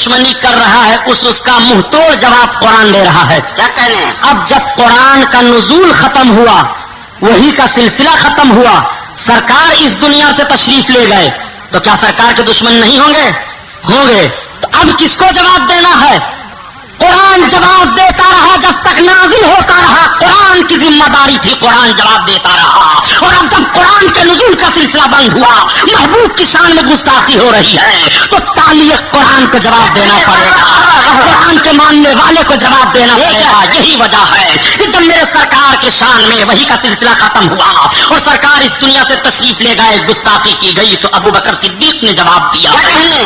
دشمنی کر رہا ہے اس کا منہ توڑ جواب قرآن دے رہا ہے. کیا کہنے ہیں؟ اب جب قرآن کا نزول ختم ہوا، وہی کا سلسلہ ختم ہوا، سرکار اس دنیا سے تشریف لے گئے، تو کیا سرکار کے دشمن نہیں ہوں گے؟ ہوں گے. تو اب کس کو جواب دینا ہے؟ قرآن جواب دیتا رہا جب تک نازل ہوتا رہا. قرآن کی ذمہ داری تھی، قرآن جواب دیتا رہا. اور اب جب قرآن کے نزول کا سلسلہ بند ہوا، محبوب کی شان میں گستاخی ہو رہی ہے، تو تعلیق قرآن کو جواب دینا پڑے گا، قرآن کے ماننے والے کو جواب دینا پڑے گا. یہی وجہ ہے کہ جب میرے سرکار کے شان میں وہی کا سلسلہ ختم ہوا اور سرکار اس دنیا سے تشریف لے گئے، گستاخی کی گئی تو ابو بکر صدیق نے جواب دیا.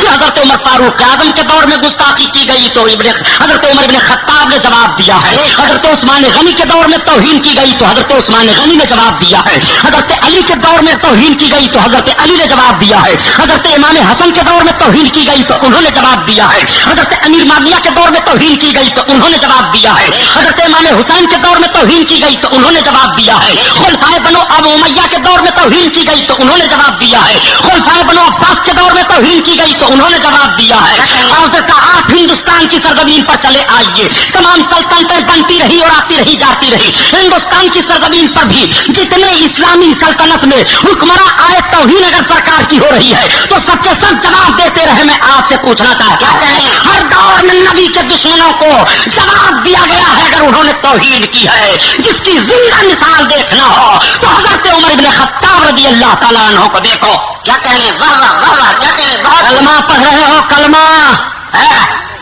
حضرت عمر فاروق اعظم کے دور میں گستاخی کی گئی تو حضرت عمر بن خطاب نے جواب دیا ہے. حضرت عثمان غنی کے دور میں توہین کی گئی تو حضرت عثمان غنی نے جواب دیا ہے. حضرت علی کے دور میں توہین کی گئی تو حضرت علی نے جواب دیا ہے. حضرت امام حسن کے دور میں توہین کی گئی تو انہوں نے جواب دیا ہے. حضرت امیر معاویہ کے دور میں توہین کی گئی تو انہوں نے جواب دیا ہے. حضرت امام حسین کے دور میں توہین کی گئی تو انہوں نے جواب دیا ہے. خلفائے بنو ابو امیہ کے دور میں توہین کی گئی تو انہوں نے جواب دیا ہے. خلفائے بنو عباس کے دور میں توہین کی گئی تو انہوں نے جواب دیا ہے. اور آپ ہندوستان کی سرزمین پر چلے آئیے، تمام سلطنتیں بنتی رہی اور آتی رہی جاتی رہی. ہندوستان کی سرزمین پر بھی جتنے اسلامی سلطنت میں حکمراں آئے، توہین اگر سرکار کی ہو رہی ہے تو سب کے سب جواب دیتے رہے. میں آپ سے پوچھنا چاہتا ہوں، ہر دور میں نبی کے دشمنوں کو جواب دیا گیا ہے اگر انہوں نے توہین کی ہے. جس کی زندہ مثال دیکھنا ہو تو حضرت عمر بن خطاب رضی اللہ تعالیٰ عنہ کو دیکھو. کیا کہنے؟ واہ واہ واہ، کیا کہنے؟ بہت کلمہ پڑھ رہے ہو، کلمہ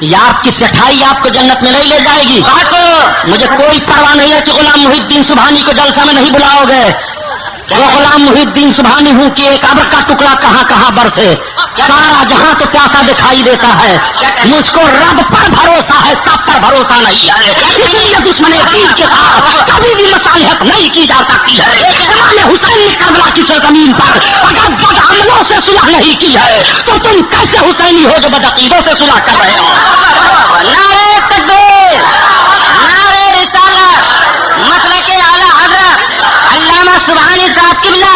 یہ آپ کی سٹائی آپ کو جنت میں نہیں لے جائے گی. مجھے کوئی پرواہ نہیں ہے کہ غلام محی الدین سبحانی کو جلسہ میں نہیں بلاؤ گے. وہ غلام محی الدین سبحانی ہوں کہ ایک ابر کا ٹکڑا کہاں کہاں برسے، سارا جہاں تو پیاسا دکھائی دیتا ہے. مجھ کو رب پر بھروسہ ہے، سب پر بھروسہ نہیں ہے. اس لیے دشمن دین کے ساتھ کبھی بھی مصالحت نہیں کی جا سکتی ہے. امام حسین نے کربلا کی سرزمین پر اگر بدعملوں سے صلح نہیں کی ہے تو تم کیسے حسینی ہو جو بدعقیدوں سے صلح کر رہے ہو؟ نعرہ تکبیر، نعرہ رسالت، مسلک اعلی حضرت علامہ سبحانی صاحب قبلہ.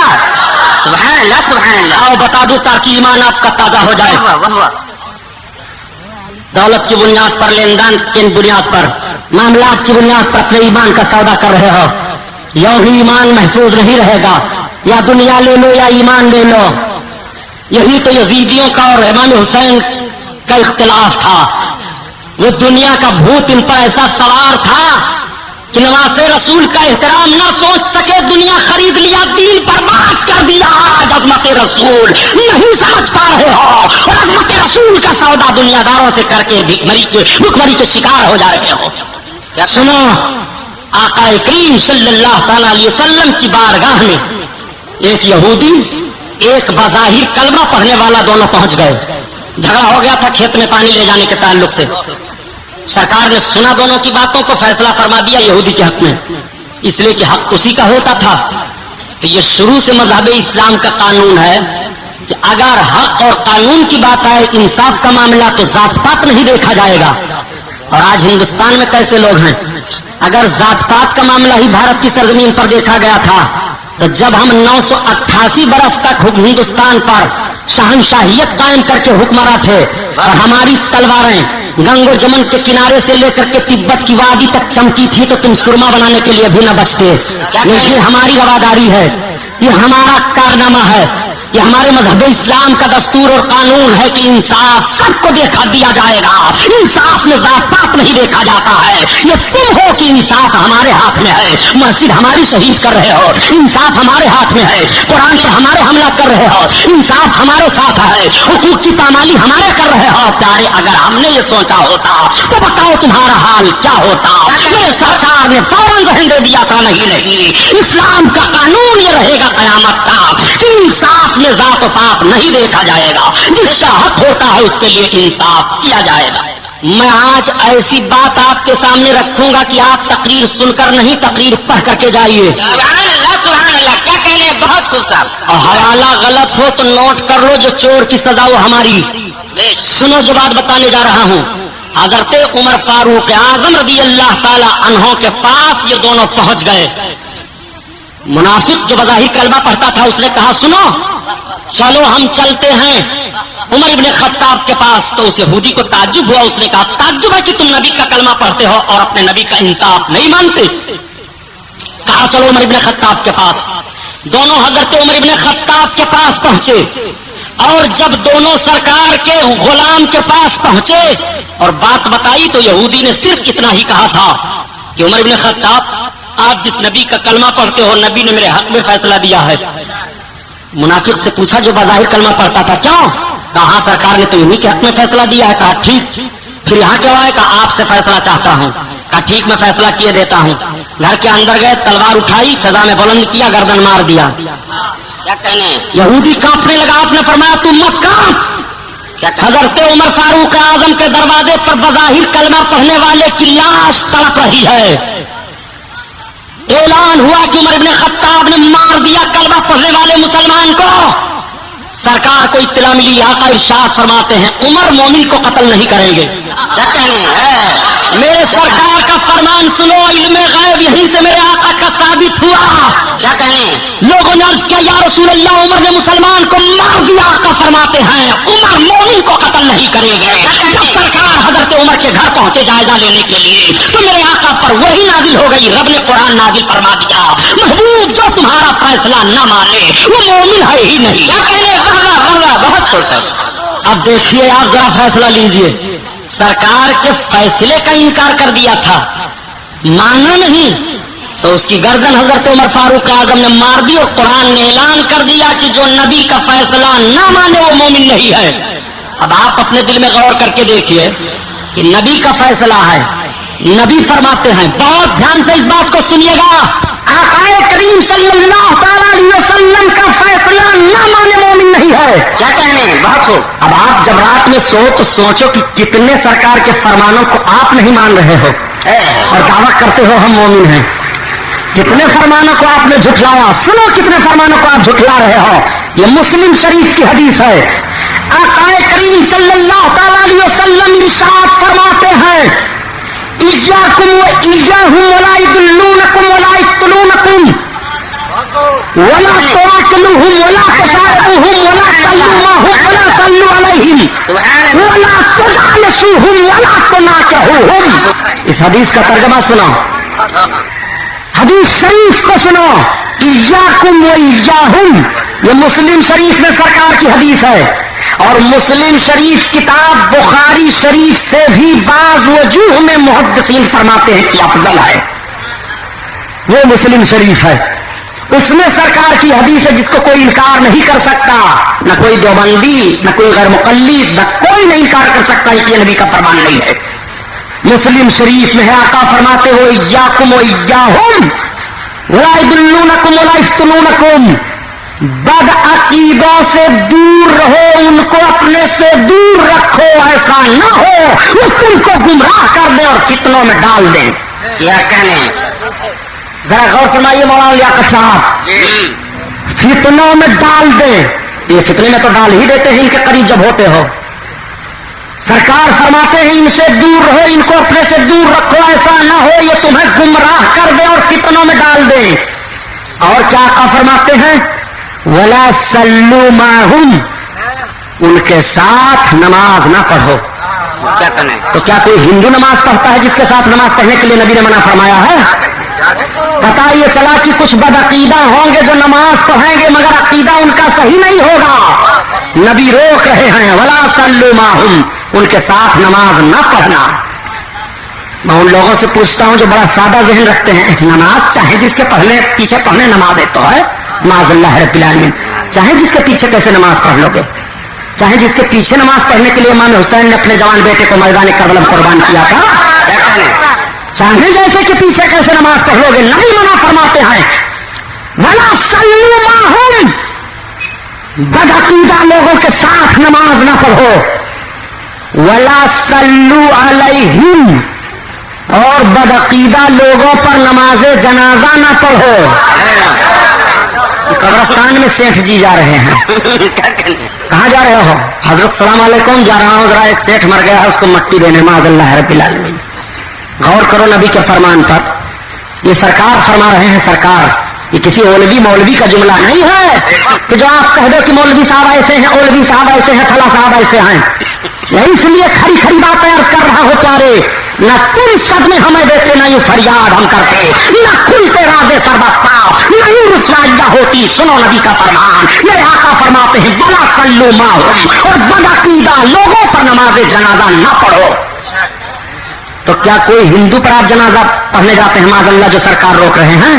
سبحان اللہ، سبحان اللہ. آؤ بتا دوں تاکہ ایمان آپ کا تازہ ہو جائے. واہ واہ واہ. دولت کی بنیاد پر، لین دین کی بنیاد پر، معاملات کی بنیاد پر اپنے ایمان کا سودا کر رہے ہو. یوں ہی ایمان محفوظ نہیں رہے گا. یا دنیا لے لو یا ایمان لے لو. یہی تو یزیدیوں کا اور امام حسین کا اختلاف تھا. وہ دنیا کا بھوت ان پر ایسا سوار تھا کہ نواز رسول کا احترام نہ سوچ سکے. دنیا خرید لیا، دین برباد کر دیا. آج عظمت رسول نہیں سمجھ پا رہے ہو اور عظمت رسول کا سودا دنیا داروں سے کر کے بھکمری کے شکار ہو جا رہے ہو. سنو، آقا کریم صلی اللہ تعالی علیہ وسلم کی بارگاہ میں ایک یہودی، ایک بظاہر کلمہ پڑھنے والا دونوں پہنچ گئے. جھگڑا ہو گیا تھا کھیت میں پانی لے جانے کے تعلق سے. سرکار نے سنا دونوں کی باتوں کو، فیصلہ فرما دیا یہودی کے حق میں، اس لیے کہ حق اسی کا ہوتا تھا. تو یہ شروع سے مذہب اسلام کا قانون ہے کہ اگر حق اور قانون کی بات آئے، انصاف کا معاملہ، تو ذات پات نہیں دیکھا جائے گا. اور آج ہندوستان میں کیسے لوگ ہیں، اگر ذات پات کا معاملہ ہی بھارت کی سرزمین پر دیکھا گیا تھا تو جب ہم 988 برس تک ہندوستان پر شہنشاہیت قائم کر کے حکمراں تھے اور ہماری تلواریں گنگ و جمن کے کنارے سے لے کر کے تبت کی وادی تک چمکی تھی تو تم سرما بنانے کے لیے بھی نہ بچتے. یہ ہماری رواداری ہے، یہ ہمارا کارنامہ ہے، یہ ہمارے مذہب اسلام کا دستور اور قانون ہے کہ انصاف سب کو دیکھا دیا جائے گا. انصاف میں ذات پات نہیں دیکھا جاتا ہے. یہ تم ہو کہ انصاف ہمارے ہاتھ میں ہے. مسجد ہماری شہید کر رہے ہو، انصاف ہمارے ہاتھ میں ہے. قرآن پہ ہمارے حملہ کر رہے ہو، انصاف ہمارے ساتھ ہے. حقوق کی پامالی ہمارے کر رہے ہو. پیارے، اگر ہم نے یہ سوچا ہوتا تو بتاؤ تمہارا حال کیا ہوتا. یہ سرکار نے فوراً ذہن دے دیا تھا، نہیں، اسلام کا قانون یہ رہے گا قیامت کا کہ انصاف میں ذات و پات نہیں دیکھا جائے گا. جس کا حق ہوتا ہے اس کے لیے انصاف کیا جائے گا. میں آج ایسی بات آپ کے سامنے رکھوں گا کہ آپ تقریر سن کر نہیں، تقریر پڑھ کر کے جائیے. سبحان اللہ، سبحان اللہ. کیا کہنے؟ بہت خوب صاحب. اور حوالہ غلط ہو تو نوٹ کر لو، جو چور کی سزا وہ ہماری. سنو جو بات بتانے جا رہا ہوں. حضرت عمر فاروق اعظم رضی اللہ تعالی عنہ کے پاس یہ دونوں پہنچ گئے. منافق جو بظاہر کلمہ پڑھتا تھا اس نے کہا، سنو चलो हम चलते हैं उमर इब्ने खत्ताब के पास। तो उस यहूदी को ताज्जुब हुआ, उसने कहा ताज्जुब है कि तुम नबी का कलमा पढ़ते हो और अपने नबी का इंसाफ नहीं मानते। कहा चलो उमर इब्ने खत्ताब के पास। दोनों हजरत उमर इब्ने खत्ताब के पास पहुंचे और जब दोनों सरकार के गुलाम के पास पहुंचे और बात बताई तो यहूदी ने सिर्फ इतना ही कहा था कि उमर इब्ने खत्ताब आप जिस नबी का कलमा पढ़ते हो नबी ने मेरे हक में फैसला दिया है। मुनाफिक से पूछा जो बाज़ाहिर कलमा पढ़ता था, क्यों? कहा हाँ सरकार ने तो इन्हीं के हक में फैसला दिया है। कहा ठीक, फिर यहाँ क्यों आए? कहा आपसे फैसला चाहता हूँ। कहा ठीक, मैं फैसला किए देता हूँ। घर के अंदर गए, तलवार उठाई, फजा में बुलंद किया, गर्दन मार दिया। क्या कहने? यहूदी कांपने लगा। आपने फरमाया तुम मत कांप। हजरत उमर फारूक आजम के दरवाजे पर बज़ाहिर कलमा पढ़ने वाले की लाश तड़प रही है। ऐलान हुआ कि उमर इब्ने खत्ताब ने मार दिया कलमा पढ़ने वाले मुसलमान को। सरकार को इत्तला मिली। आका इरशाद फरमाते हैं उमर मोमिन को कत्ल नहीं करेंगे। क्या कहने? मेरे सरकार का फरमान सुनो, इल्मे गैब यहीं से मेरे आका का साबित हुआ। क्या कहने? लोगों ने अर्ज किया या रसूल अल्लाह उमर ने मुसलमान को मार दिया। आका फरमाते हैं उमर मोमिन को कत्ल नहीं करेंगे। जब सरकार हजरत उमर के घर पहुंचे जायजा लेने के लिए तो मेरे आका पर वही नाजिल हो गई। रब ने कुरान नाजिल फरमा दिया महबूब जो तुम्हारा फैसला न माने वो मोमिन है ही नहीं। क्या कहने? बहुत छोटा। अब देखिए आप जरा फैसला लीजिए। सरकार के फैसले का इनकार कर दिया था, माना नहीं, तो उसकी गर्दन हजरत उमर फारूक आजम ने मार दी और कुरान ने ऐलान कर दिया कि जो नबी का फैसला ना माने वो मोमिन नहीं है। अब आप अपने दिल में गौर करके देखिए कि नबी का फैसला है, नबी फरमाते हैं, बहुत ध्यान से इस बात को सुनिएगा, आकाए करीम सल्लल्लाहु अलैहि वसल्लम का फैसला ना माने मोमिन नहीं है। क्या कहने? बहुत खूब। अब आप जब रात में सो तो सोचो कि कितने सरकार के फरमानों को आप नहीं मान रहे हो और दावा करते हो हम मोमिन हैं। कितने फरमानों को आपने झुठलाया। सुनो कितने फरमानों को आप झुठला रहे हो। ये मुस्लिम शरीफ की हदीस है। आकाए करीम सल्लल्लाहु अलैहि वसल्लम इरशाद फरमाते हैं इय्याकुम व इय्याहुम वला यदुल्लूनकुम वला यक्तुलूनकुम वला तुआकिलुहुम वला तुशारिबुहुम वला तल्लुमाहुम वला सल्लु अलैहिम वला तुजालसुहुम वला तुनाकिहुहुम। इस हदीस का तर्जुमा सुनो, हदीस शरीफ को सुनो। इय्याकुम व इय्याहुम ये मुस्लिम शरीफ में सरकार की हदीस है और मुस्लिम शरीफ किताब बुखारी शरीफ से भी बाज वजूह में मुहद्दिसीन फरमाते हैं कि अफजल है। वो मुस्लिम शरीफ है, उसमें सरकार की हदीस है जिसको कोई इनकार नहीं कर सकता, न कोई देवबंदी, न कोई गैर मुकल्लिद, न कोई नहीं इनकार कर सकता है कि ये नबी का फरमान नहीं है। मुस्लिम शरीफ में है, आका फरमाते हो इय्याकुम व इय्याहुम वला यदुल्लूनकुम वला यफ्तनूनकुम, बद अकीदों से दूर रहो, उनको अपने से दूर रखो, ऐसा ना हो वो तुमको गुमराह कर दे और फितनों में डाल दे। क्या कहने? जरा गौर फरमाइए मौलाना लियाकत साहब, फितनों में डाल दे। ये फितने में तो डाल ही देते हैं इनके करीब जब होते हो। सरकार फरमाते हैं इनसे दूर रहो, इनको अपने से दूर रखो, ऐसा ना हो ये तुम्हें गुमराह कर दे और फितनों में डाल दे। और क्या का फरमाते हैं वला सल्लू माहुम, उनके साथ नमाज ना पढ़ो। क्या कहने? तो क्या कोई हिंदू नमाज पढ़ता है जिसके साथ नमाज पढ़ने के लिए नबी ने मना फरमाया है? पता ये चला कि कुछ बदअकीदा होंगे जो नमाज पढ़ेंगे मगर अकीदा उनका सही नहीं होगा। नबी रोक रहे हैं वला सल्लू माहुम, उनके साथ नमाज ना पढ़ना। मैं उन लोगों से पूछता हूं जो बड़ा सादा ज़हन रखते हैं, नमाज चाहे जिसके पीछे पढ़ने नमाज है तो है माज़अल्लाह रब्बिल आलमीन, चाहे जिसके पीछे कैसे नमाज पढ़ लोगे, चाहे जिसके पीछे नमाज पढ़ने के लिए इमाम हुसैन ने अपने जवान बेटे को मैदान करबला में कुर्बान किया था, चाहे जैसे कि पीछे कैसे नमाज पढ़ लोगे, नबी मना फरमाते हैं वला सल्लू माहुम, बदअकीदा लोगों के साथ नमाज ना पढ़ो, वला सल्लू अलैहिम, और बदअकीदा लोगों पर नमाजे जनाजा ना पढ़ो। कब्रिस्तान में सेठ जी जा रहे हैं। कहाँ जा रहे हो? हजरत सलाम अलैकुम जा रहा हूँ, जरा एक सेठ मर गया है उसको मट्टी देने माज़अल्लाह रब्बिल आलमीन। गौर करो नबी के फरमान पर, ये सरकार फरमा रहे हैं, सरकार ये किसी मौलवी का जुमला नहीं है कि जो आप कह दो कि मौलवी साहब ऐसे हैं, मौलवी साहब ऐसे हैं, फला साहब ऐसे हैं। यही इसलिए खरी खरी बातें अर्ज कर रहा हो प्यारे, न तुम सदमे हमें देते, न यूं फरियाद हम करते, न खुलते राधे सरबस्ता, न यूं रुसवाइयां होती। सुनो नबी का फरमान, मेरे आका फरमाते हैं बला सल्लू माहुम, और बदअकीदा लोगों पर नमाज़े जनाजा न पढ़ो। तो क्या कोई हिंदू पर आप जनाजा पढ़ने जाते हैं माज़अल्लाह जो सरकार रोक रहे हैं?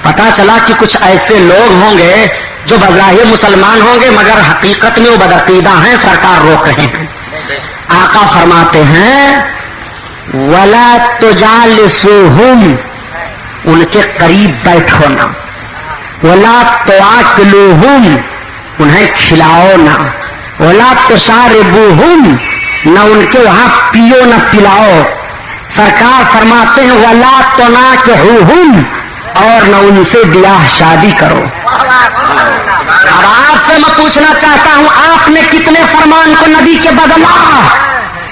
पता चला कि कुछ ऐसे लोग होंगे जो बज़ाहिर मुसलमान होंगे मगर हकीकत में वो बदअकीदा हैं, सरकार रोक रहे हैं। आका फरमाते हैं वला तुजालिसुहुम, उनके करीब बैठो ना, वला तुआकिलुहुम, उन्हें खिलाओ ना, वला तुशारिबुहुम, न उनके वहां पियो न पिलाओ। सरकार फरमाते हैं वला तुनाकिहुहुम, और न उनसे ब्याह शादी करो। अब आपसे मैं पूछना चाहता हूं, आपने कितने फरमान को नबी के बदला?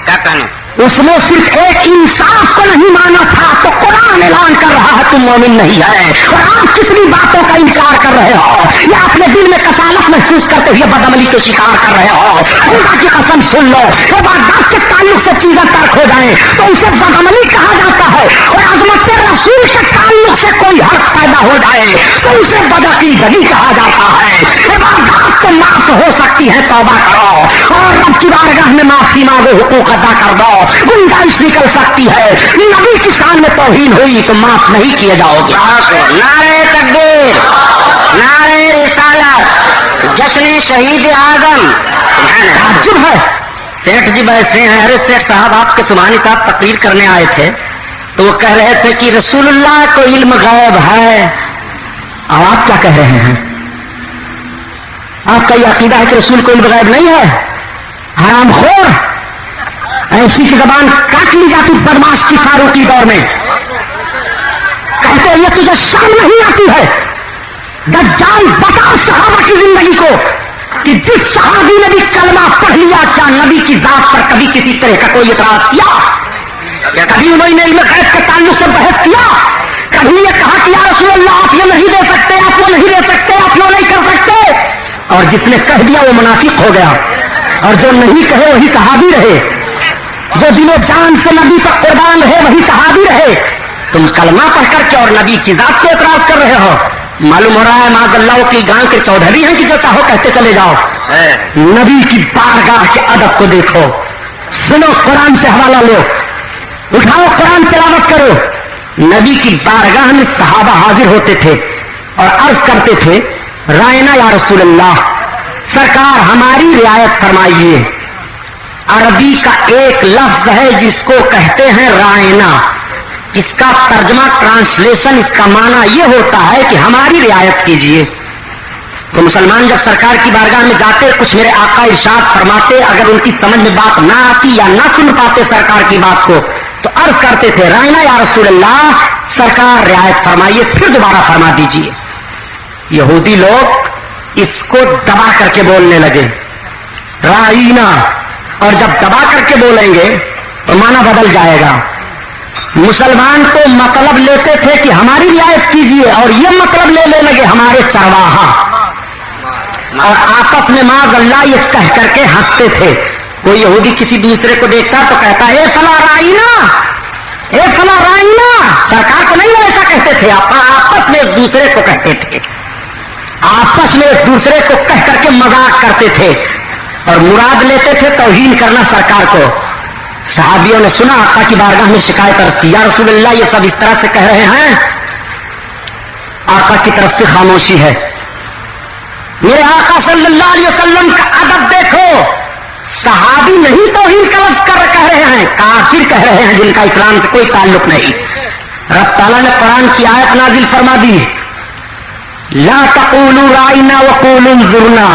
क्या कहने? उसने सिर्फ एक इंसाफ को नहीं माना था तो कुरान ऐलान कर रहा है तुम मोमिन नहीं है, और आप कितनी बातों का इनकार कर रहे हो, या अपने दिल में कसालत महसूस करते हुए बदअमली के शिकार कर रहे हो। खुदा की कसम सुन लो, इबादत के ताल्लुक से चीजें तर्क हो जाए तो उसे बदअमली कहा जाता है, और अज़मत रसूल के ताल्लुक से कोई हर्फ पैदा हो जाए तो उसे बदअकीदगी कहा जाता है। इबादत तो माफ हो सकती है, तौबा करो और रब की बारगाह में माफी मांगो, हुकूक अदा कर दो, गुंजाइश निकल सकती है। नबी की शान में तौहीन हुई तो माफ नहीं किए जाओगे। नारे तकबीर, नारे रिसालत, जश्न शहीद आजम। ताज्जुब है, सेठ जी बैठे हैं। अरे सेठ साहब, आपके सुबहानी साहब तकरीर करने आए थे तो वो कह रहे थे कि रसूलुल्लाह को इल्म गैब है। अब आप क्या कह रहे हैं? आपका ये अकीदा है कि रसूल को इल्म गैब नहीं है? हरामखोर, ऐसी की जबान काट ली जाती बदमाश की फारूकी दौर में। कहते ये तुझे शर्म नहीं आती है? दज्जाल बता सहाबा की जिंदगी को कि जिस सहाबी ने भी कलमा पढ़ लिया, क्या नबी की जात पर कभी किसी तरह का कोई इतराज किया? कभी उन्होंने इल्म गैब के ताल्लुक से बहस किया? कभी ये कहा कि या रसूलल्लाह आप ये नहीं दे सकते, आप वो नहीं दे सकते, आप वो नहीं कर सकते? और जिसने कह दिया वो मुनाफिक हो गया, और जो नहीं कहे वही सहाबी रहे, जो दिलो जान से नबी पर कुर्बान रहे वही सहाबी रहे। तुम कलमा पढ़ करके और नबी की जात को एतराज कर रहे हो। मालूम हो रहा है माज़अल्लाह की गांव के चौधरी हैं कि जो चाहो कहते चले जाओ। नबी की बारगाह के अदब को देखो, सुनो, कुरान से हवाला लो, उठाओ कुरान तिलावत करो। नबी की बारगाह में सहाबा हाजिर होते थे और अर्ज करते थे रायना या रसूलल्लाह, सरकार हमारी रियायत फरमाइए। अरबी का एक लफ्ज है जिसको कहते हैं रायना, इसका तर्जमा ट्रांसलेशन, इसका माना यह होता है कि हमारी रियायत कीजिए। तो मुसलमान जब सरकार की बारगाह में जाते, कुछ मेरे आका इरशाद फरमाते, अगर उनकी समझ में बात ना आती या ना सुन पाते सरकार की बात को, तो अर्ज करते थे रायना या रसूलल्लाह, सरकार रियायत फरमाइए, फिर दोबारा फरमा दीजिए। यहूदी लोग इसको दबा करके बोलने लगे रायना, और जब दबा करके बोलेंगे तो माना बदल जाएगा। मुसलमान तो मतलब लेते थे कि हमारी रियायत कीजिए, और ये मतलब ले लगे हमारे चरवाहा, और आपस में माज़अल्लाह ये कह करके हंसते थे। कोई यहूदी किसी दूसरे को देखता तो कहता ए फला राइना, ए फला राइना। सरकार को नहीं वो ऐसा कहते थे, आपस में एक दूसरे को कहते थे, आपस में एक दूसरे को कह करके मजाक करते थे और मुराद लेते थे तौहीन करना सरकार को। सहाबियों ने सुना, आका की बारगाह में शिकायत अर्ज की, या रसूलल्लाह ये सब इस तरह से कह रहे हैं। आका की तरफ से खामोशी है। मेरे आका सल्लल्लाहु अलैहि वसल्लम का अदब देखो, सहाबी नहीं तौहीन का लफ्ज कह रहे हैं, काफिर कह रहे हैं जिनका इस्लाम से कोई ताल्लुक नहीं। रब ताला ने कुरान की आयत नाजिल फरमा दी, ला तक़ूलू राइना वक़ूलू ज़ुरना।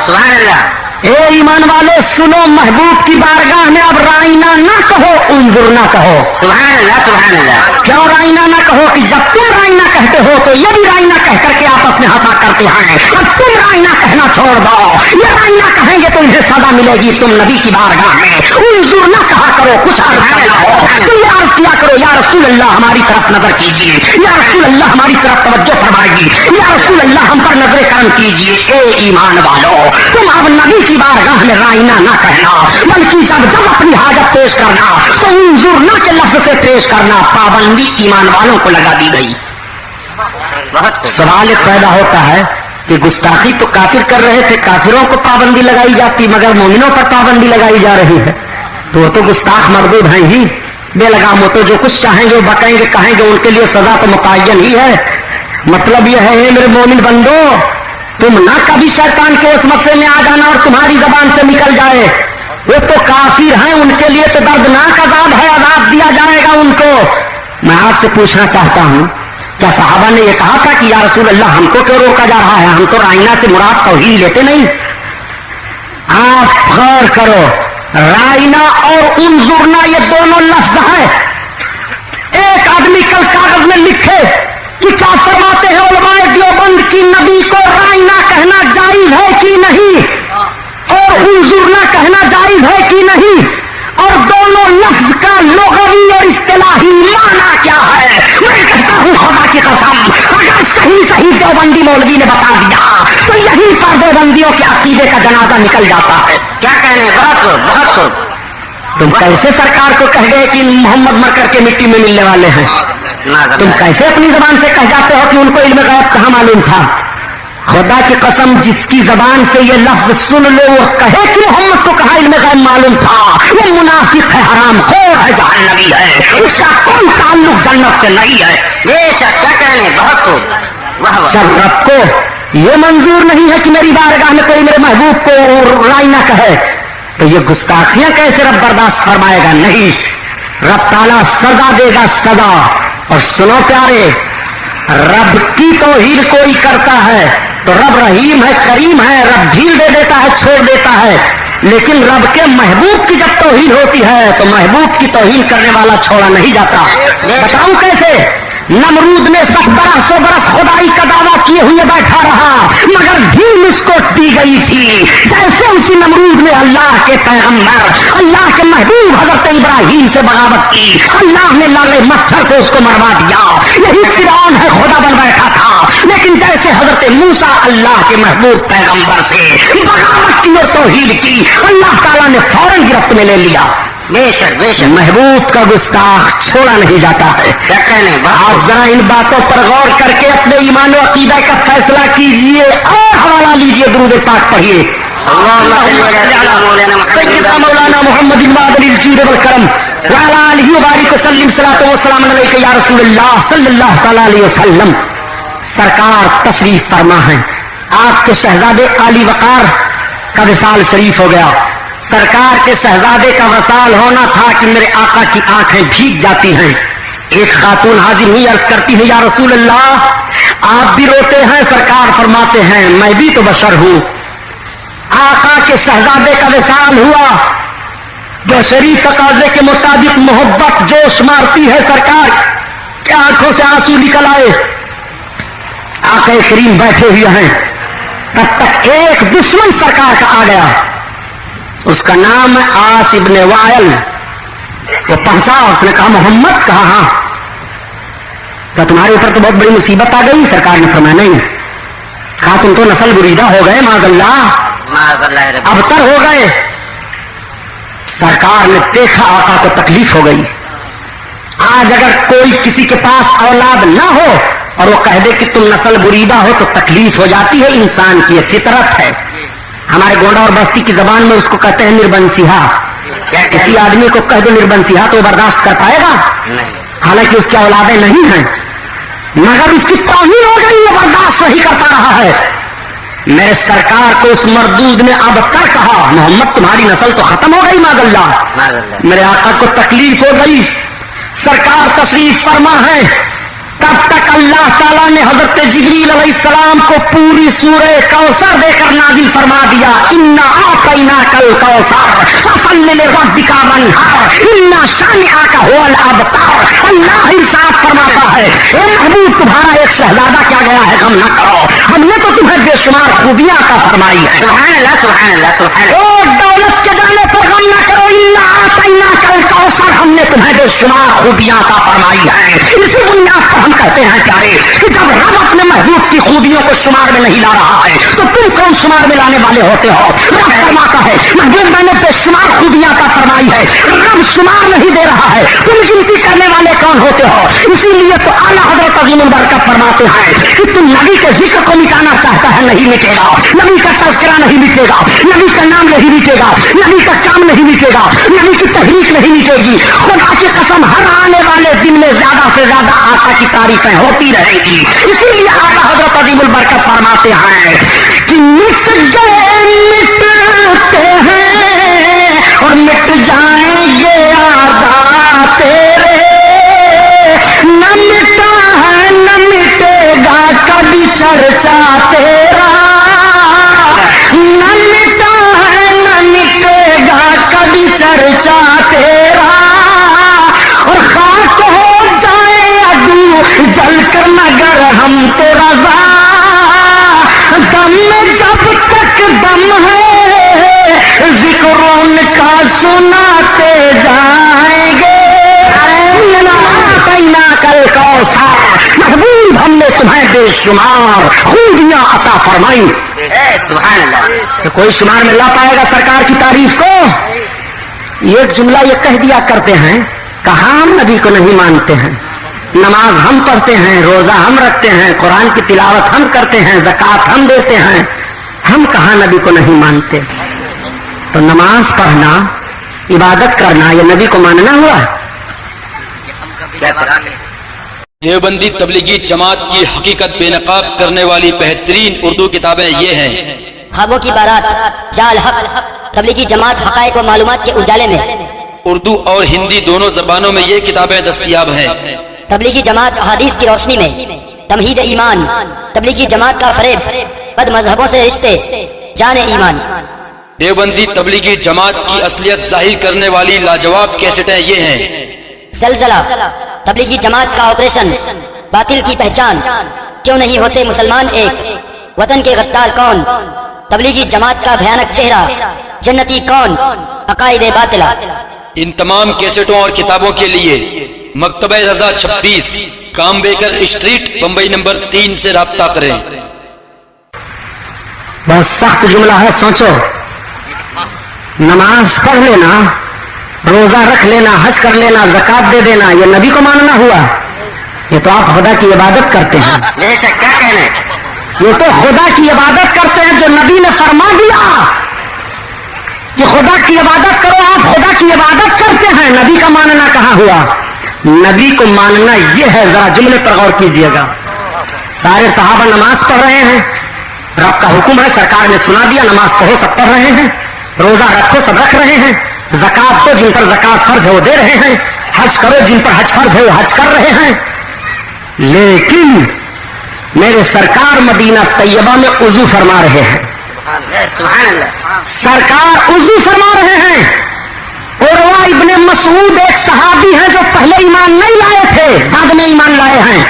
सुभान अल्लाह। ए ईमान वालो सुनो, महबूब की बारगाह में अब राइना ना कहो, उन्जुरना कहो। सुभान अल्लाह, सुभान अल्लाह। क्यों राइना ना कहो कि जब तुम राइना कहते हो तो ये भी राइना कह करके आपस में हंसा करते हैं, अब तुम राइना कहना छोड़ दो, ये राइना कहेंगे तो इन्हें सजा मिलेगी। तुम नबी की बारगाह में उन्जुरना कहा करो, कुछ अर्ज करना हो तुम अर्ज किया करो, या रसूल اللہ ہماری طرف نظر کیجیے، یا رسول اللہ ہماری طرف توجہ فرمائیے، یا رسول اللہ ہم پر نظر کرم کیجیے۔ اے ایمان والو، تم اب نبی کی بارگاہ میں رائنا نہ کہنا، بلکہ جب اپنی حاجت پیش کرنا تو انظرنا کے لفظ سے پیش کرنا۔ پابندی ایمان والوں کو لگا دی گئی۔ سوال ایک پیدا ہوتا ہے کہ گستاخی تو کافر کر رہے تھے، کافروں کو پابندی لگائی جاتی، مگر مومنوں پر پابندی لگائی جا رہی ہے، تو وہ تو گستاخ مردود ہیں ہی، بے لگام ہو تو جو کچھ چاہیں گے بکیں گے کہیں گے، ان کے لیے سزا تو متعین ہی ہے۔ مطلب یہ ہے میرے مومن بندو، تم نہ کبھی شیطان کے اس مسئلے میں آ جانا اور تمہاری زبان سے نکل جائے وہ تو کافر ہیں، ان کے لیے تو دردناک عذاب ہے، عذاب دیا جائے گا ان کو۔ میں آپ سے پوچھنا چاہتا ہوں، کیا صحابہ نے یہ کہا تھا کہ یا رسول اللہ ہم کو کیوں روکا جا رہا ہے، ہم تو رائنا سے مراد توحید لیتے نہیں؟ آپ غور کرو، رائنا اور انظرنا یہ دونوں لفظ ہیں۔ ایک آدمی کل کاغذ میں لکھے کہ کیا فرماتے ہیں علماء دیوبند کی نبی کو رائنا کہنا جائز ہے کہ نہیں اور انظرنا کہنا جائز ہے کہ نہیں، اور دونوں لفظ کا لغوی اور اصطلاحی معنی کیا ہے؟ میں کہتا ہوں خدا کی قسم، اگر صحیح دیوبندی مولوی نے بتا دیا تو یہیں پر دیوبندیوں کے عقیدے کا جنازہ نکل جاتا ہے۔ کیا کہنے، بہت خوب بہت خوب۔ تم کیسے سرکار کو کہہ گئے کہ محمد مر کر کے مٹی میں ملنے والے ہیں؟ تم کیسے اپنی زبان سے کہہ جاتے ہو کہ ان کو علم غیب کہاں معلوم تھا؟ خدا کی قسم، جس کی زبان سے یہ لفظ سن لو وہ کہے کہ محمد کو کہاں علم غیب معلوم تھا، وہ منافق ہے، حرام خور ہے، جہنمی ہے، اس کا کوئی تعلق جنت سے نہیں ہے۔ بے شک، کیا کہنے، بہت خوب، واہ واہ۔ جب رب کو یہ منظور نہیں ہے کہ میری بارگاہ میں کوئی میرے محبوب کو رائنا کہے تو یہ گستاخیاں کیسے رب برداشت فرمائے گا؟ نہیں، رب تعالیٰ سزا دے گا، سزا۔ اور سنو پیارے، رب کی توحید کوئی کرتا ہے تو رب رحیم ہے، کریم ہے، رب ڈھیل دے دیتا ہے، چھوڑ دیتا ہے، لیکن رب کے محبوب کی جب توہین ہوتی ہے تو محبوب کی توہین کرنے والا چھوڑا نہیں جاتا۔ بتاؤں کیسے؟ نمرود نے 1700 برس خدائی کا دعویٰ کیے ہوئے بیٹھا رہا، مگر ڈھیل اس کو دی گئی تھی، جیسے اسی نمرود نے اللہ کے پیغمبر، اللہ کے محبوب حضرت ابراہیم سے بغاوت کی، اللہ نے لالے مچھر سے اس کو مروا دیا۔ یہی فرعون ہے، خدا بن بیٹھا تھا، لیکن جیسے حضرت موسیٰ اللہ کے محبوب پیغمبر سے بغاوت کی اور توہین کی، اللہ تعالیٰ نے فوراً گرفت میں لے لیا۔ بے شک بے شک، محبوب کا گستاخ چھوڑا نہیں جاتا ہے۔ کیا کہنے، آپ ذرا ان باتوں پر غور کر کے اپنے ایمان و عقیدہ کا فیصلہ کیجئے اور حوالہ لیجئے، درود پاک پڑھیے۔ سیدنا مولانا محمد المعدن الجود والکرم وعلی آلہ وبارک وسلم، صلاۃ و سلام علیک یا رسول اللہ صلی اللہ تعالی علیہ وسلم۔ سرکار تشریف فرما ہے، آپ کے شہزادے علی وقار کا وصال شریف ہو گیا۔ سرکار کے شہزادے کا وصال ہونا تھا کہ میرے آقا کی آنکھیں بھیگ جاتی ہیں۔ ایک خاتون حاضر ہوئی، عرض کرتی ہے یا رسول اللہ آپ بھی روتے ہیں؟ سرکار فرماتے ہیں میں بھی تو بشر ہوں۔ آقا کے شہزادے کا وصال ہوا، بشری تقاضے کے مطابق محبت جوش مارتی ہے، سرکار کے آنکھوں سے آنسو نکل آئے۔ آقا کریم بیٹھے ہوئے ہیں، تب تک ایک دشمن سرکار کا آ گیا، اس کا نام ہے عاص ابن وائل۔ وہ پہنچا، اس نے کہا محمد؟ کہا ہاں۔ تو تمہارے اوپر تو بہت بڑی مصیبت آ گئی؟ سرکار نے فرمایا نہیں۔ کہا تم تو نسل بریدہ ہو گئے، معاذ اللہ، ابتر ہو گئے۔ سرکار نے دیکھا آقا کو تکلیف ہو گئی۔ آج اگر کوئی کسی کے پاس اولاد نہ ہو اور وہ کہہ دے کہ تم نسل بریدہ ہو تو تکلیف ہو جاتی ہے، انسان کی یہ فطرت ہے۔ ہمارے گونڈا اور بستی کی زبان میں اس کو کہتے ہیں نربنسیہا۔ کسی آدمی کو کہہ دو نربنسیہا تو وہ برداشت کر پائے گا؟ حالانکہ اس کی اولادیں نہیں ہیں، مگر اس کی توہین ہو گئی، وہ برداشت نہیں کرتا رہا ہے۔ میرے سرکار کو اس مردود نے اب تک کہا محمد تمہاری نسل تو ختم ہو گئی، معاذ اللہ۔ میرے آقا کو تکلیف ہو گئی، سرکار تشریف فرما ہے۔ تب تک اللہ تعالیٰ نے حضرت جبریل علیہ السلام کو پوری سورہ کوثر دے کر نازل فرما دیا، انا اعطیناک الکوثر فصل لربک وانحر ان شانئک هو الابتر۔ اللہ ارشاد فرماتا ہے اے محبوب تمہارا ایک شہزادہ کیا گیا ہے، غم نہ کرو، ہم نے تو تمہیں بے شمار خوبیاں عطا فرمائی ہے۔ سبحان اللہ سبحان اللہ سبحان اللہ۔ اور دولت کے جانے پر غم نہ کرو، انا اعطیناک الکوثر، ہم نے تمہیں بے बेशुमार खूबियां अता फरमाई हैं। इसी बुनियाद पर हम कहते हैं प्यारे कि जब रब अपने महबूब की खूबियों को शुमार में नहीं ला रहा है तो तुम कौन शुमार में लाने वाले होते हो? रब फरमाता है महबूब मैंने बेशुमार खूबियां अता फरमाई है, रब शुमार नहीं दे रहा है, तुम गिनती करने वाले कौन होते हो? इसीलिए तो आला हजरत अज़ीमुल बरकत फरमाते हैं कि तुम नबी के जिक्र को मिटाना चाहता है, नहीं मिटेगा। नबी का तज़किरा नहीं मिटेगा, नबी का नाम नहीं मिटेगा, नबी का काम नहीं मिटेगा, नबी की तहरीक नहीं मिटेगी। खुदा की कसम हर आने वाले दिन में ज्यादा से ज्यादा आका की तारीफें होती रहेंगी। इसीलिए आला हजरत अज़ीमुल बरकत फरमाते हैं कि मिट गए मिटते हैं और मिट जाएंगे आदा तेरे, न मिटा है न मिटेगा कभी चर्चा तेरा, न मिटा है न मिटेगा कभी चर्चा तेरा, और खाक हो जाए अदू जल कर मगर हम तो रजा, दम में जब तक दम है जिक्रों का सुनाते जाएंगे। कल कौसर महबूब हमने तुम्हें बेशुमार खूबियां अता फरमाई। सुभान अल्लाह। तो कोई शुमार में ला पाएगा सरकार की तारीफ को? एक जुमला ये कह दिया करते हैं, कहाँ हम नबी को नहीं मानते हैं? नमाज हम पढ़ते हैं, रोजा हम रखते हैं, कुरान की तिलावत हम करते हैं, ज़कात हम देते हैं, हम कहाँ नबी को नहीं मानते? तो नमाज पढ़ना, इबादत करना, ये नबी को मानना हुआ? देवबंदी तबलीगी जमात की हकीकत बेनकाब करने वाली बेहतरीन उर्दू किताबें ये हैं: ख्वाबों की बारात, जाल हक, तबलीगी जमात हक़ाइक़ व मालूमात के उजाले में। उर्दू और हिंदी दोनों जबानों में ये किताबें दस्तयाब हैं। तबलीगी जमात अहादीस की रोशनी में, तमहीद ईमान, तबलीगी जमात का फरेब, बद मजहबों से रिश्ते, जाने ईमान। देवबंदी तबलीगी जमात की असलियत जाहिर करने वाली लाजवाब कैसेटें ये हैं: जलजला, तबलीगी जमात का ऑपरेशन, बातिल की पहचान, क्यों नहीं होते मुसलमान एक, वतन के गद्दार कौन, तबलीगी जमात का भयानक चेहरा, जन्नती कौन, अकायदे बातिला। इन तमाम कैसेटों और किताबों के लिए मकतबे रजा 26 कामबेकर स्ट्रीट बम्बई नंबर 3 से राब्ता करें। बहुत सख्त जुमला है, सोचो। नमाज पढ़ लेना, रोजा रख लेना, हज कर लेना, ज़कात दे देना, ये नबी को मानना हुआ? ये तो आप खुदा की इबादत करते हैं। बेशक, क्या कहने, ये तो खुदा की इबादत करते हैं जो नबी ने फरमा दिया कि खुदा की इबादत करो, आप खुदा की इबादत करते हैं, नबी का मानना कहाँ हुआ? नबी को मानना ये है, जरा जुमले पर गौर कीजिएगा। सारे सहाबा नमाज पढ़ रहे हैं, रब का हुक्म है, सरकार ने सुना दिया, नमाज पढ़ो, सब पढ़ रहे हैं, रोजा रखो, सब रख रहे हैं, ज़कात दो, जिन पर ज़कात फर्ज है वो दे रहे हैं, हज करो, जिन पर हज फर्ज है वो हज कर रहे हैं। लेकिन मेरे सरकार मदीना तैयबा में उजू फरमा रहे हैं। सुभान अल्लाह। सरकार उजू फरमा रहे हैं। उर्वा इब्ने मसूद एक सहाबी हैं जो पहले ईमान नहीं लाए थे, बाद में ईमान लाए हैं।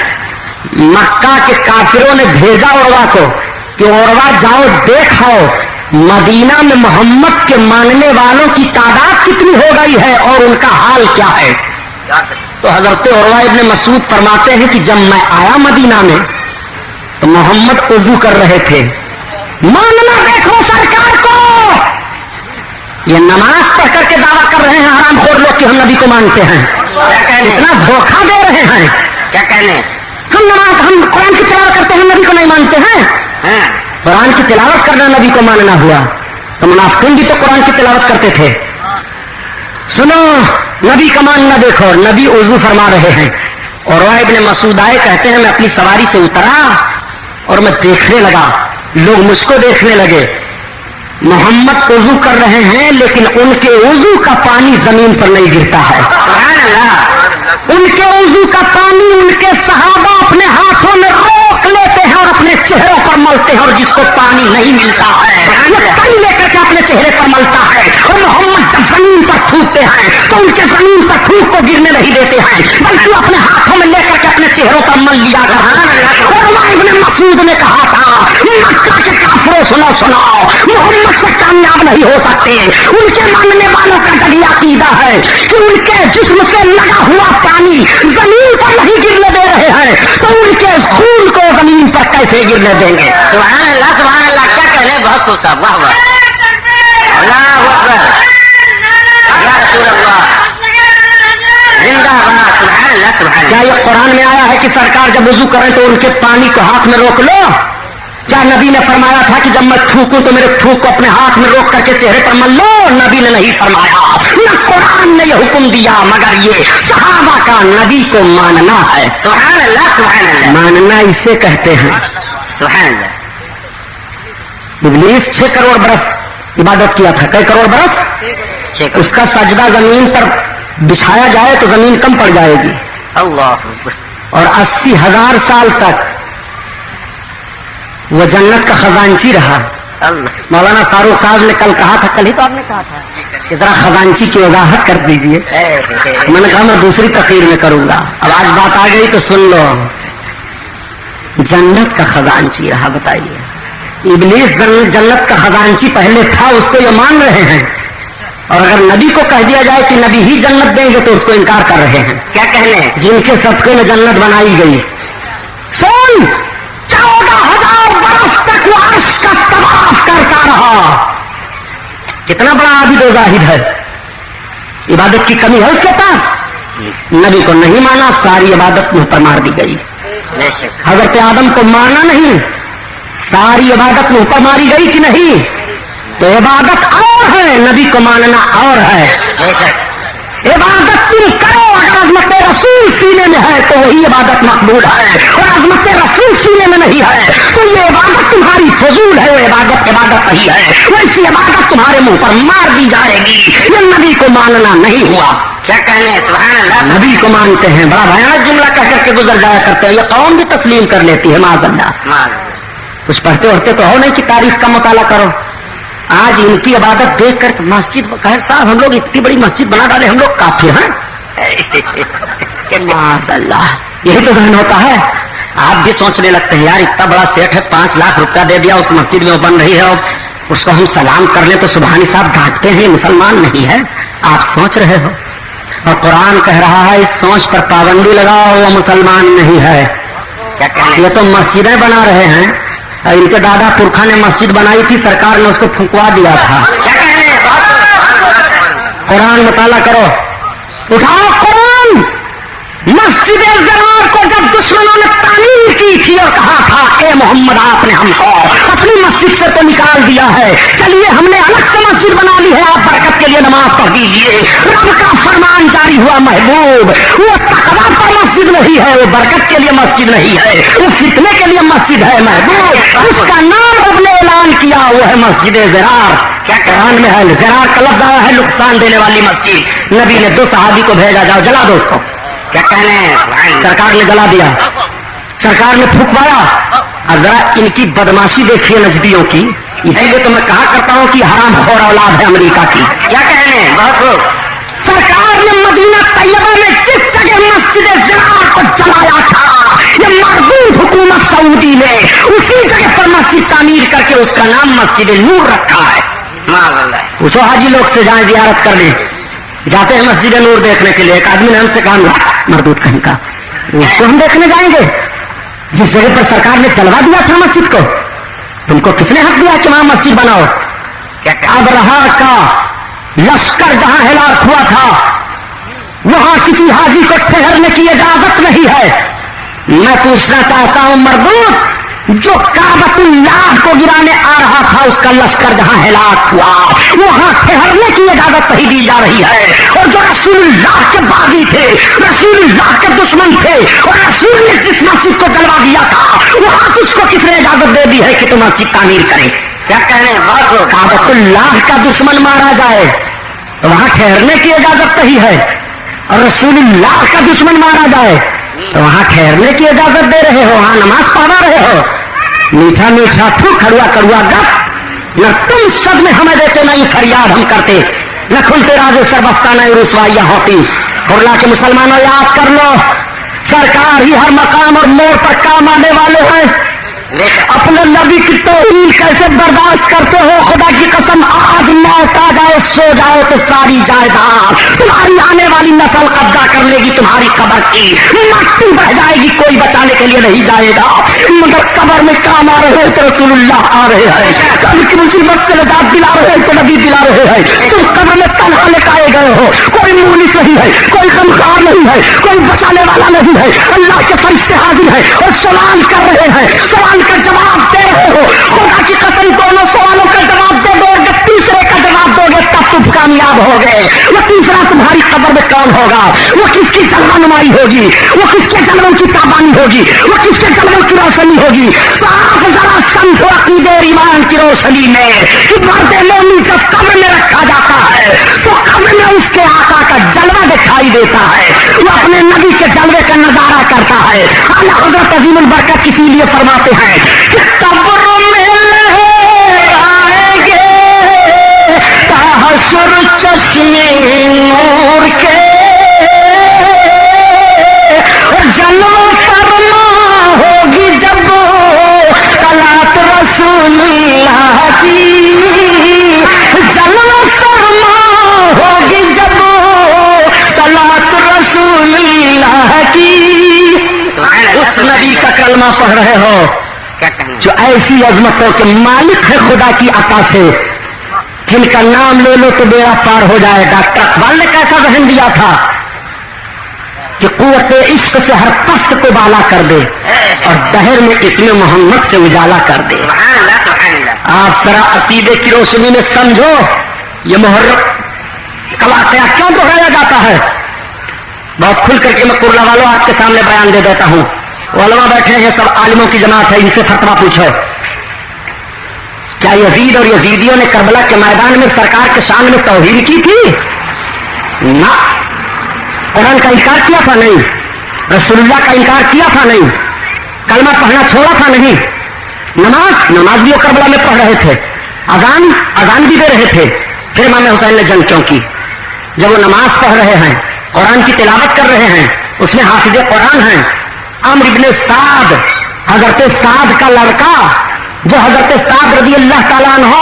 मक्का के काफिरों ने भेजा उर्वा को कि उर्वा जाओ देखो मदीना में मोहम्मद के मानने वालों की तादाद कितनी हो गई है और उनका हाल क्या है। तो हजरत उर्वा इब्ने मसूद फरमाते हैं कि जब मैं आया मदीना में तो मोहम्मद वुजू कर रहे थे। मानना देखो सरकार को, ये नमाज पढ़ करके दावा कर रहे हैं हरामखोर लोग कि हम नबी को मानते हैं। क्या कहने, इतना धोखा दे रहे हैं। क्या कहने, हम कुरान की तिलावत करते हैं, नबी को नहीं मानते हैं। हाँ, कुरान की तिलावत करना नबी को मानना हुआ? तो मुनाफिकीन भी तो कुरान की तिलावत करते थे। सुनो, नबी का मानना देखो, नबी वुजू फरमा रहे हैं। और उर्वा इब्ने मसूद आए, कहते हैं मैं अपनी सवारी से उतरा और मैं देखने लगा, लोग मुझको देखने लगे। मोहम्मद वुजू कर रहे हैं लेकिन उनके वुजू का पानी जमीन पर नहीं गिरता है। सुभान अल्लाह। उनके वुजू का पानी उनके सहाबा अपने हाथों में रोक लेते हैं और अपने चेहरों पर मलते हैं, और जिसको पानी नहीं मिलता है वो पानी लेकर के अपने चेहरे पर मलता है। और मोहम्मद जब जमीन पर थूकते हैं तो उनके जमीन पर थूक को गिरने नहीं देते हैं, बल्कि अपने हाथों में लेकर के अपने चेहरों पर मल लिया करते हैं। उर्वा इब्ने मसूद ने कहा था, मक्का के काफिरों सुनो सुनो, मोहम्मद से कामयाब नहीं हो सकते। उनके मानने वालों का जब यह अकीदा है कि उनके जिस्म से लगा हुआ पानी जमीन पर नहीं गिरने दे रहे हैं, तो उनके खून को जमीन पर कैसे गिरने देंगे? सुभान अल्लाह, क्या कह रहे हैं, बहुत खूब साहब, वाह वाह, अल्लाह अकबर, या रसूल अल्लाह, जिंदाबाद, सुभान अल्लाह, सुभान क्या अल्लाह। ये कुरान में आया है कि सरकार जब वुजू करें तो उनके पानी को हाथ में रोक लो? क्या नबी ने फरमाया था कि जब मैं थूकूं तो मेरे थूक को अपने हाथ में रोक करके चेहरे पर मल लो? नबी ने नहीं फरमाया, न कुरान ने यह हुक्म दिया, मगर ये सहाबा का नबी को मानना है। सुभान अल्लाह, सुभान अल्लाह, मानना इसे कहते हैं। सुभान अल्लाह। इब्लीस 6 करोड़ बरस इबादत किया था। कई करोड़ बरस? उसका सजदा जमीन पर बिछाया जाए तो जमीन कम पड़ जाएगी। अल्लाह और 80,000 साल तक वो जन्नत का खजांची रहा। अल्लाह, मौलाना फारूक साहब ने कल कहा था, कल ही तो आपने कहा था कि जरा खजांची की वजाहत कर दीजिए। मैंने कहा मैं दूसरी तकरीर में करूंगा, अब आज बात आ गई तो सुन लो। जन्नत का खजांची रहा, बताइए। इब्लीस जन्नत का खजांची पहले था, उसको ये मान रहे हैं, और अगर नबी को कह दिया जाए कि नबी ही जन्नत देंगे तो उसको इनकार कर रहे हैं। क्या कहने? जिनके सदके में जन्नत बनाई गई। सुन, 14,000 बरस तक वो अर्श का तवाफ करता रहा। कितना बड़ा आबिद व जाहिद है, इबादत की कमी है उसके पास? नबी को नहीं माना, सारी इबादत मुंह पर मार दी गई। बेशक, हजरत आदम को माना नहीं, सारी इबादत मुंह पर मारी गई कि नहीं? तो इबादत और है, नबी को मानना और है। बेशक, इबादत तुम करो, अगर अजमत रसूल सीने में है तो वही इबादत मकबूल है, और अजमत रसूल सीने में नहीं है तो ये इबादत तुम्हारी फजूल है, वो इबादत नहीं है। वैसी इबादत तुम्हारे मुंह पर मार दी जाएगी। ये नबी को मानना नहीं हुआ। क्या कहने? सुभान अल्लाह, नबी को मानते हैं, बड़ा भयानक जुमला कह करके गुजर जाया करते हैं, ये कौम भी तस्लीम कर लेती है माज़अल्लाह। कुछ पढ़ते उड़ते तो हो नहीं कि तारीख का मुताला करो। आज इनकी इबादत देख कर मस्जिद कहे साहब हम लोग इतनी बड़ी मस्जिद बना डाले, हम लोग काफिर हैं। माशाअल्लाह, यही तो जहन होता है। आप भी सोचने लगते हैं यार इतना बड़ा सेठ है, 5 लाख रुपया दे दिया उस मस्जिद में वो बन रही है, और उसको हम सलाम कर ले तो सुबहानी साहब डांटते हैं मुसलमान नहीं है। आप सोच रहे हो, और कुरान कह रहा है इस सोच पर पाबंदी लगाओ, वो मुसलमान नहीं है। क्या कहने? ये तो मस्जिदें बना रहे हैं, इनके दादा पुरखा ने मस्जिद बनाई थी, सरकार ने उसको फुंकवा दिया था। क्या कहने? कुरान मुताला करो, उठाओ कुरान। मस्जिद ज़रार को जब दुश्मनों ने तामीर की थी और कहा था ए मोहम्मद आपने हमको अपनी मस्जिद से तो निकाल दिया है, चलिए हमने अलग से मस्जिद बना ली है, आप बरकत के लिए नमाज पढ़ दीजिए। रब का फरमान जारी हुआ महबूब, वो तकवा पर मस्जिद नहीं है, वो बरकत के लिए मस्जिद नहीं है, वो फितने के लिए मस्जिद है महबूब। उसका नाम रब ने ऐलान किया, वो है मस्जिद ज़रार। क्या कुरान में है? ज़रार का लफ्ज़ आया है नुकसान देने वाली मस्जिद। नबी ने 2 सहाबी को भेजा, जाओ जला दो उसको। क्या कहने? सरकार ने जला दिया, सरकार ने फूंकवाया। अब जरा इनकी बदमाशी देखिए नजदियों की, इसीलिए तो मैं कहा करता हूं कि हराम खोर औलाद है अमेरिका की। क्या कहने? बहुत खूब। सरकार ने मदीना तैयबा में जिस जगह मस्जिद ज़रार को जलाया था, ये मरदूद हुकूमत सऊदी ने उसी जगह पर मस्जिद तामीर करके उसका नाम मस्जिद नूर रखा है। पूछो हाजी लोग से, जाए जियारत करने जाते हैं मस्जिद नूर देखने के लिए। एक आदमी ने हमसे कहा मरदूद कहीं का, उसको हम देखने जाएंगे जिस जगह पर सरकार ने जलवा दिया था मस्जिद को? तुमको किसने हक दिया कि वहां मस्जिद बनाओ? अब रहा का लश्कर जहां हिलाक हुआ था, वहां किसी हाजी को ठहरने की इजाजत नहीं है। मैं पूछना चाहता हूं मरदूद, जो काबतुल्लाह को गिराने आ रहा था उसका लश्कर जहां हिलाक हुआ, वहां ठहरने की इजाजत नहीं दी जा रही है। और जो रसूलुल्लाह के बागी थे, रसूलुल्लाह के दुश्मन थे, और रसूल ने जिस मस्जिद को जलवा दिया था, वहां तुझको किसने इजाजत दे दी है कि तुम मस्जिद तामीर करें? क्या कहने? काबतुल्लाह का दुश्मन मारा जाए तो वहां ठहरने की इजाजत नहीं है, और रसूलुल्लाह का दुश्मन मारा जाए तो वहां ठहरने की इजाजत दे रहे हो, वहां नमाज पढ़ा रहे हो। मीठा मीठा थू, कड़ुआ कड़ुआ गप। न तुम सदमे हमें देते, नहीं फरियाद हम करते, न खुलते राजे सर बस्ता, नहीं रुसवाइयां होती। खुरला के मुसलमानों याद कर लो, सरकार ही हर मकाम और मोड़ पर काम आने वाले हैं। اپنے نبی کی توہین کیسے برداشت کرتے ہو؟ خدا کی قسم آج موت آ جائے سو جاؤ تو ساری جائیداد تمہاری آنے والی نسل قبضہ کر لے گی، تمہاری قبر کی مٹی بہ جائے گی، کوئی بچانے کے لیے نہیں جائے گا، مگر قبر میں کام آ رہے ہیں تو رسول اللہ آ رہے ہیں، کبھی کی مصیبت سے نجات دلا رہے ہیں تو نبی دلا رہے ہیں، تم قبر میں تنہا لٹائے گئے ہو، کوئی مونس نہیں ہے، کوئی غمخوار نہیں ہے، کوئی بچانے والا نہیں ہے، اللہ کے فرشتے حاضر ہیں اور سوال کر رہے ہیں، سوال کا جواب دے رہے ہو، خدا کی قسم دونوں سوالوں کا جواب دے دو گے، تیسرے کا جواب دو گے تب تم کامیاب ہو گئے۔ وہ تیسرا تمہاری قبر میں کون ہوگا؟ وہ کس کی جلوہ نمائی ہوگی؟ وہ کس کے جلووں کی تابانی ہوگی؟ وہ کس کے جلووں کی روشنی ہوگی؟ تو آپ ذرا سمجھو عقیدے اور ایمان کی روشنی میں کہ مرد مومن جب قبر میں رکھا جاتا ہے تو قبر میں اس کے آقا کا جلوہ دکھائی دیتا ہے، وہ اپنے نبی کے جلوے کا نظارہ کرتا ہے۔ اعلیٰ حضرت عظیم البرکت اسی لیے فرماتے ہیں کہ قبر میں لہرائیں گے حشر چشمے نور کے، جلوہ فرما ہوگی جب طلعت رسول اللہ کی، جلوہ فرما ہوگی جب طلعت رسول اللہ کی۔ اس نبی کا کلمہ پڑھ رہے ہو جو ایسی عظمتوں کے مالک ہے خدا کی عطا سے، جن کا نام لے لو تو بیڑا پار ہو جائے۔ ڈاکٹر اقبال نے کیسا ذہن دیا تھا کہ قوت عشق سے ہر پست کو بالا کر دے اور دہر میں اس میں محمد سے اجالا کر دے۔ آپ ذرا عقیدے کی روشنی میں سمجھو یہ محرم کا واقعہ کیوں دہرایا جاتا ہے۔ بہت کھل کر کے میں کرلا والوں آپ کے سامنے بیان دے دیتا ہوں، علماء بیٹھے ہیں، سب عالموں کی جماعت ہے، ان سے فتویٰ پوچھو کیا یزید اور یزیدیوں نے کربلا کے میدان میں سرکار کے شان میں توہین کی تھی؟ نہ۔ قرآن کا انکار کیا تھا؟ نہیں۔ رسول اللہ کا انکار کیا تھا؟ نہیں۔ کلمہ پڑھنا چھوڑا تھا؟ نہیں۔ نماز بھی وہ کربلا میں پڑھ رہے تھے، اذان بھی دے رہے تھے۔ پھر امام حسین نے جنگ کیوں کی؟ جب وہ نماز پڑھ رہے ہیں، قرآن کی تلاوت کر رہے ہیں، اس میں حافظ قرآن ہیں، عمرو ابن سعد، حضرت سعد کا لڑکا جو حضرت سعد رضی اللہ تعالیٰ عنہ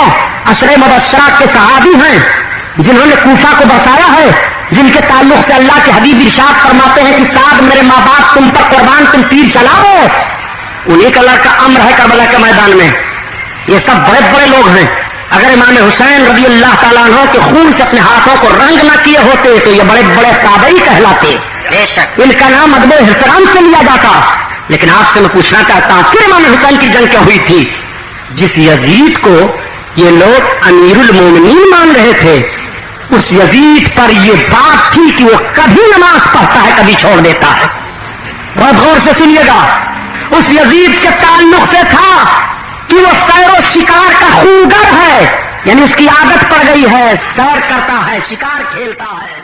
عشرہ مبشرہ کے صحابی ہیں، جنہوں نے کوفہ کو بسایا ہے، جن کے تعلق سے اللہ کے حبیب ارشاد فرماتے ہیں کہ سعد میرے ماں باپ تم پر قربان، تم تیر چلاؤ، انہیں کا لڑکا عمرو ہے کربلا کے میدان میں۔ یہ سب بڑے بڑے لوگ ہیں، اگر امام حسین رضی اللہ تعالیٰ عنہ کے خون سے اپنے ہاتھوں کو رنگ نہ کیے ہوتے تو یہ بڑے بڑے تابعی کہلاتے، ان کا نام ادب و احترام سے لیا جاتا۔ لیکن آپ سے میں پوچھنا چاہتا ہوں پھر امام حسین کی جنگ کیا ہوئی تھی؟ جس یزید کو یہ لوگ امیر المومنین مان رہے تھے، اس یزید پر یہ بات تھی کہ وہ کبھی نماز پڑھتا ہے کبھی چھوڑ دیتا ہے۔ بہت غور سے سنیے گا، اس یزید کے تعلق سے تھا کہ وہ سیر و شکار کا خوگر ہے، یعنی اس کی عادت پڑ گئی ہے، سیر کرتا ہے، شکار کھیلتا ہے۔